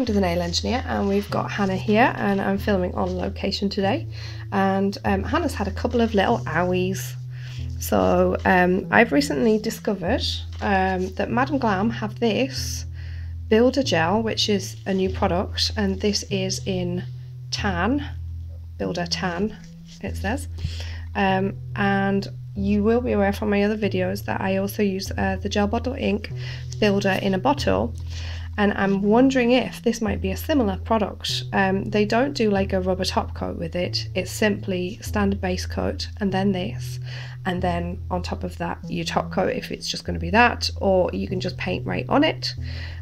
Amanda the nail engineer, and we've got Hannah here, and I'm filming on location today. And Hannah's had a couple of little owies. So I've recently discovered that Madam Glam have this builder gel, which is a new product, and this is in tan, builder tan it says, and you will be aware from my other videos that I also use the gel bottle ink builder in a bottle, and I'm wondering if this might be a similar product. They don't do like a rubber top coat with it, it's simply standard base coat and then this, and then on top of that you top coat if it's just going to be that, or you can just paint right on it.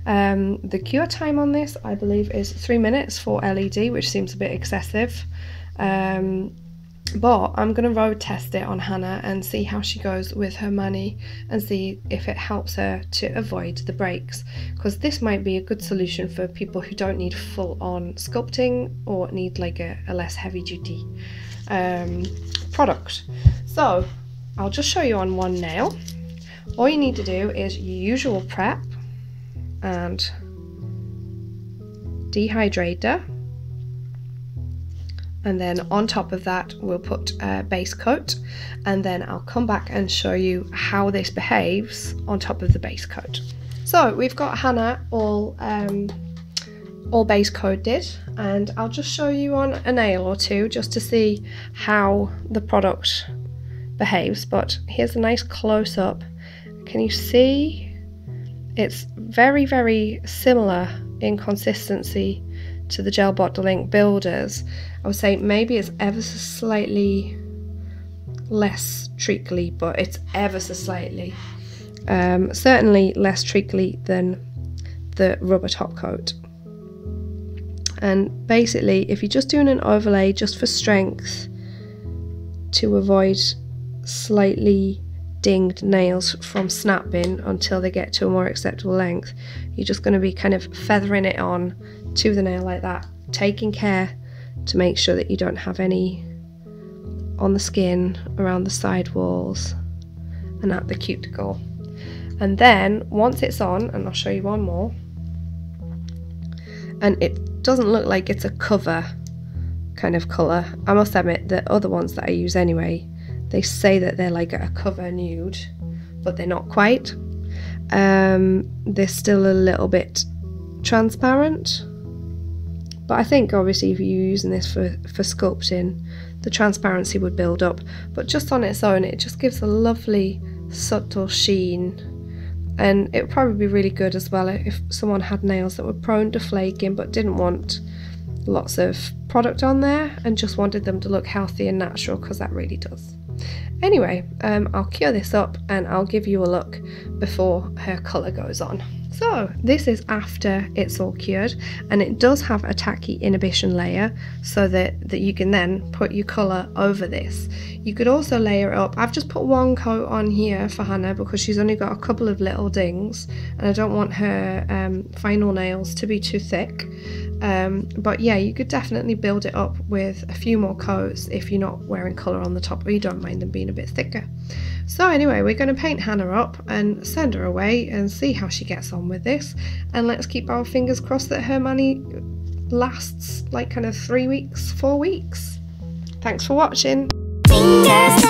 The cure time on this I believe is 3 minutes for LED, which seems a bit excessive, but I'm going to road test it on Hannah and see how she goes with her mani and see if it helps her to avoid the breaks, because this might be a good solution for people who don't need full-on sculpting or need like a less heavy-duty product. So I'll just show you on one nail. All you need to do is your usual prep and dehydrator, and then on top of that we'll put a base coat, and then I'll come back and show you how this behaves on top of the base coat. So we've got Hannah all base coated, and I'll just show you on a nail or two just to see how the product behaves. But here's a nice close-up. Can you see? It's very, very similar in consistency to the gel bottle ink builders. I would say maybe it's ever so slightly less treacly, but it's ever so slightly. Certainly less treacly than the rubber top coat. And basically, if you're just doing an overlay just for strength to avoid slightly dinged nails from snapping until they get to a more acceptable length, you're just going to be kind of feathering it on to the nail like that, taking care to make sure that you don't have any on the skin, around the side walls and at the cuticle. And then once it's on, and I'll show you one more, and it doesn't look like it's a cover kind of colour. I must admit the other ones that I use anyway, they say that they're like a cover nude, but they're not quite. They're still a little bit transparent, but I think obviously if you're using this for sculpting, the transparency would build up, but just on its own it just gives a lovely subtle sheen. And it would probably be really good as well if someone had nails that were prone to flaking but didn't want lots of product on there and just wanted them to look healthy and natural, because that really does. Anyway, I'll cure this up and I'll give you a look before her colour goes on. So this is after it's all cured, and it does have a tacky inhibition layer so that you can then put your colour over this. You could also layer it up. I've just put one coat on here for Hannah because she's only got a couple of little dings and I don't want her final nails to be too thick. But yeah, you could definitely build it up with a few more coats if you're not wearing colour on the top or you don't mind them being a bit thicker. So anyway, we're going to paint Hannah up and send her away and see how she gets on with this, and let's keep our fingers crossed that her mani lasts like kind of 3 weeks, 4 weeks. Thanks for watching. Fingers